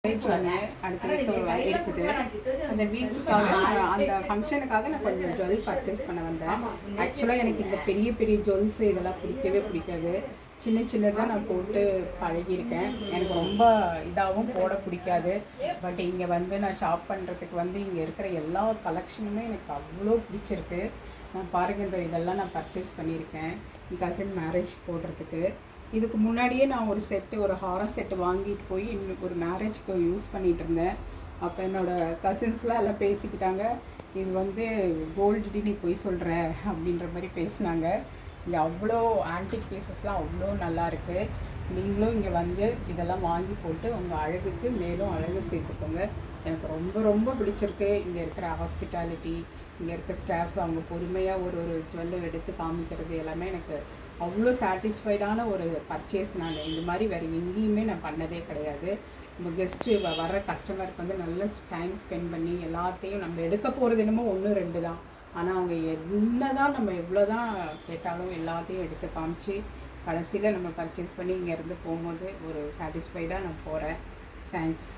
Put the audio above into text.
ஒன்று அடுத்த வீக் இருக்குது. அந்த வீக்குக்காக அந்த ஃபங்க்ஷனுக்காக நான் கொஞ்சம் ஜுவல் பர்ச்சேஸ் பண்ண வந்தேன். ஆக்சுவலாக எனக்கு இந்த பெரிய பெரிய ஜுவல்ஸு இதெல்லாம் பிடிக்கவே பிடிக்காது. சின்ன சின்னதாக நான் போட்டு பழகியிருக்கேன். எனக்கு ரொம்ப இதாகவும் போட பிடிக்காது. பட் இங்கே வந்து நான் ஷாப் பண்ணுறதுக்கு வந்து இங்கே இருக்கிற எல்லா கலெக்ஷனுமே எனக்கு அவ்வளோ பிடிச்சிருக்கு. நான் பாருங்கள், இதெல்லாம் நான் பர்ச்சேஸ் பண்ணியிருக்கேன் என் கசின் மேரேஜ் போடுறதுக்கு. இதுக்கு முன்னாடியே நான் ஒரு ஹாரம் செட்டு வாங்கிட்டு போய் இன்னும் ஒரு மேரேஜ்க்கு யூஸ் பண்ணிகிட்டு இருந்தேன். அப்போ என்னோடய கசின்ஸ்லாம் எல்லாம் பேசிக்கிட்டாங்க, இது வந்து கோல்டு நீ போய் சொல்கிற அப்படின்ற மாதிரி பேசினாங்க. இங்கே அவ்வளோ ஆன்டிக் பீசஸ்லாம் அவ்வளோ நல்லாயிருக்கு. நீங்களும் இங்கே வந்து இதெல்லாம் வாங்கி போட்டு உங்கள் அழகுக்கு மேலும் அழகு சேர்த்துக்கோங்க. எனக்கு ரொம்ப ரொம்ப பிடிச்சிருக்கு. இங்கே இருக்கிற ஹாஸ்பிட்டாலிட்டி, இங்கே இருக்க ஸ்டாஃப், அவங்க பொறுமையாக ஒரு ஜுவல்லை எடுத்து காமிக்கிறது எல்லாமே எனக்கு அவ்வளோ சாட்டிஸ்ஃபைடான ஒரு பர்ச்சேஸ். நான் இந்த மாதிரி வேறு எங்கேயுமே நான் பண்ணதே கிடையாது. நம்ம கெஸ்ட்டு வர்ற கஸ்டமருக்கு வந்து நல்ல டைம் ஸ்பெண்ட் பண்ணி எல்லாத்தையும் நம்ம எடுக்க போகிறது என்னமோ 1-2 தான். ஆனால் அவங்க என்ன தான் நம்ம எவ்வளோ தான் கேட்டாலும் எல்லாத்தையும் எடுத்து காமிச்சு கடைசியில் நம்ம பர்ச்சேஸ் பண்ணி இங்கேருந்து போகும்போது ஒரு சாட்டிஸ்ஃபைடாக நான் போகிறேன். தேங்க்ஸ்.